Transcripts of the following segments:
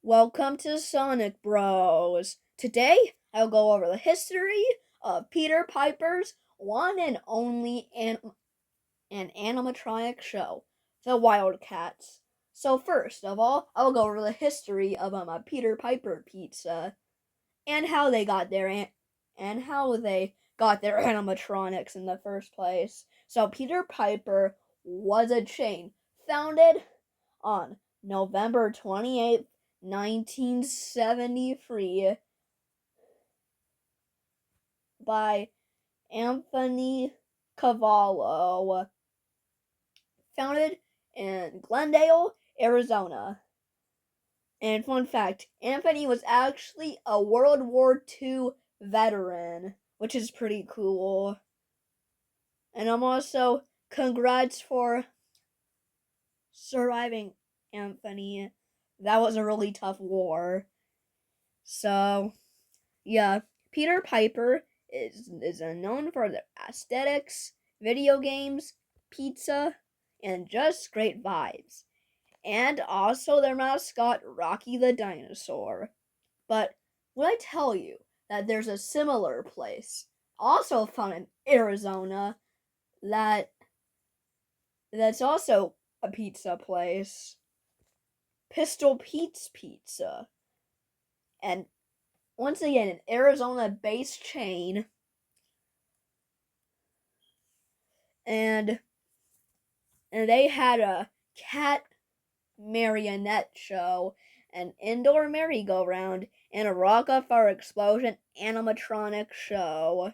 Welcome to Sonic Bros. Today, I'll go over the history of Peter Piper's one and only an animatronic show, the Wildcats. So first of all, I'll go over the history of a Peter Piper pizza and how they got their animatronics in the first place. So Peter Piper was a chain founded on November 28th, 1973 by Anthony Cavallo, founded in Glendale, Arizona. And fun fact, Anthony was actually a World War II veteran, which is pretty cool. And I'm also congrats for surviving, Anthony. That was a really tough war. So, yeah, Peter Piper is known for their aesthetics, video games, pizza, and just great vibes. And also their mascot, Rocky the Dinosaur. But would I tell you that there's a similar place, also found in Arizona, that's also a pizza place, Pistol Pete's Pizza. And once again, an Arizona-based chain, and they had a cat marionette show, an indoor merry-go-round, and a Rockefeller explosion animatronic show.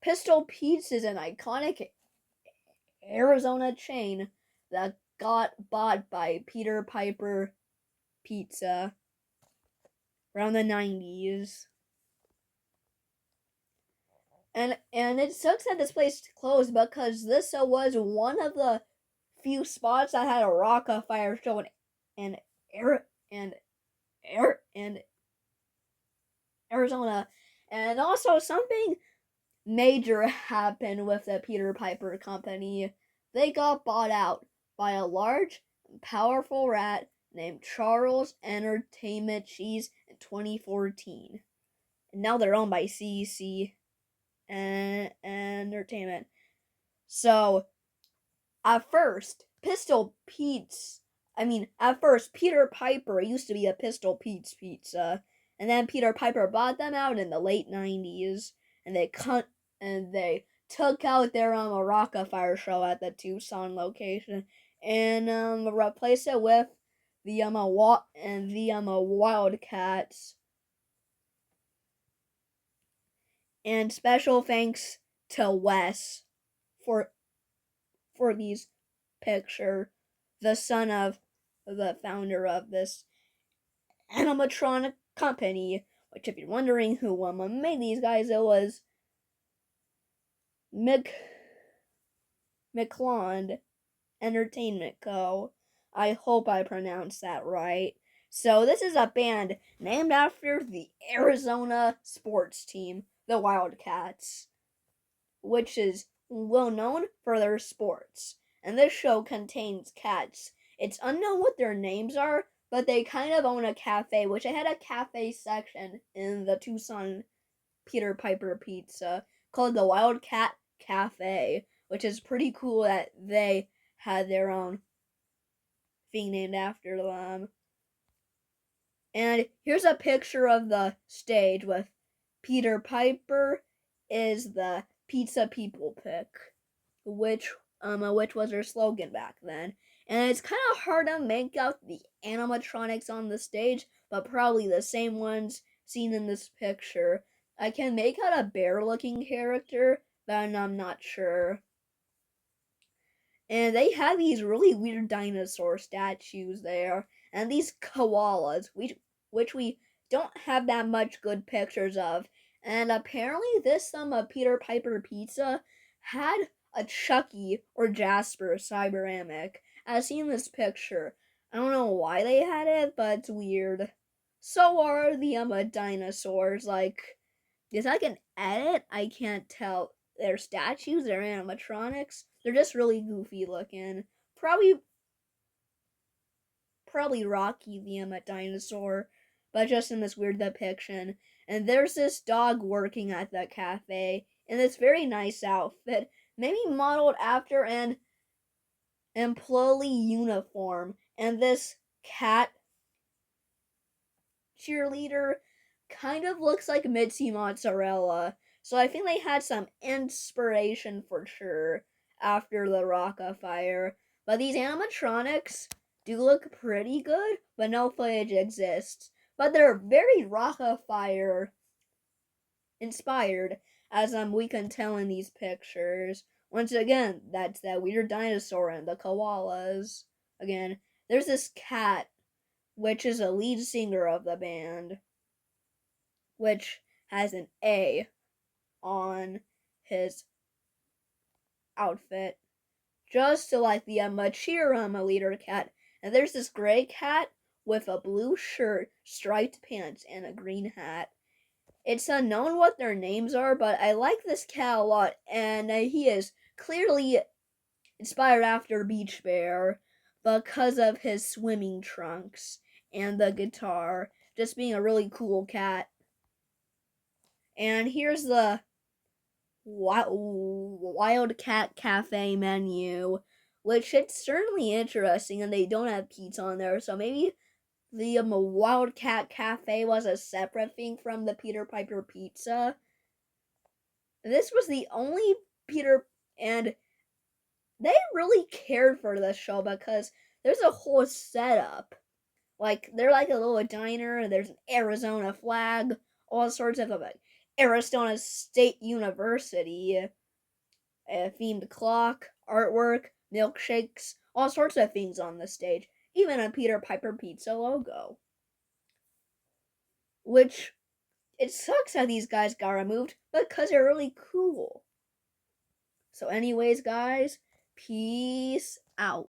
Pistol Pete's is an iconic Arizona chain that got bought by Peter Piper Pizza around the 90s. And it sucks that this place closed because this was one of the few spots that had a Rockefeller show in Arizona. And also something major happened with the Peter Piper company. They got bought out by a large and powerful rat named Charles Entertainment Cheese in 2014. And now they're owned by CEC Entertainment. So, at first, Peter Piper used to be a Pistol Pete's Pizza, and then Peter Piper bought them out in the late 90s, and they took out their Rockefeller show at the Tucson location and replaced it with the Wildcats. And special thanks to Wes for these picture, the son of the founder of this animatronic company. Which, if you're wondering who made these guys, it was McClond Entertainment Co. I hope I pronounced that right. So this is a band named after the Arizona sports team, the Wildcats, which is well known for their sports. And this show contains cats. It's unknown what their names are, but they kind of own a cafe, which I had a cafe section in the Tucson Peter Piper Pizza called the Wildcat Cafe, which is pretty cool that they had their own thing named after them. And here's a picture of the stage with Peter Piper is the pizza people pick, which was their slogan back then. And it's kind of hard to make out the animatronics on the stage, but probably the same ones seen in this picture. I can make out a bear-looking character, but I'm not sure. And they have these really weird dinosaur statues there, and these koalas, which we don't have that much good pictures of. And apparently, this Peter Piper pizza had a Chucky or Jasper Cyberamic, as seen in this picture. I don't know why they had it, but it's weird. So are the dinosaurs. Like, if I can edit, I can't tell. They're statues, they're animatronics. They're just really goofy looking. Probably probably Rocky the Emmett dinosaur, but just in this weird depiction. And there's this dog working at the cafe in this very nice outfit, maybe modeled after an employee uniform. And this cat cheerleader kind of looks like Mitzi Mozzarella. So I think they had some inspiration for sure after the Rocca fire. But these animatronics do look pretty good, but no footage exists. But they're very Rocca fire inspired, as we can tell in these pictures. Once again, that's that weird dinosaur and the koalas. Again, there's this cat, which is a lead singer of the band, which has an A on his outfit, just to like the Machirama leader cat. And there's this gray cat with a blue shirt, striped pants, and a green hat. It's unknown what their names are, but I like this cat a lot, and he is clearly inspired after Beach Bear because of his swimming trunks and the guitar, just being a really cool cat. And here's the Wildcat Cafe menu, which it's certainly interesting, and they don't have pizza on there, so maybe the Wildcat Cafe was a separate thing from the Peter Piper pizza. This was the only Peter, and they really cared for this show because there's a whole setup. Like, they're like a little diner, there's an Arizona flag, all sorts of like Arizona State University, a themed clock, artwork, milkshakes, all sorts of things on the stage, even a Peter Piper Pizza logo. Which, it sucks how these guys got removed because they're really cool. So anyways, guys, peace out.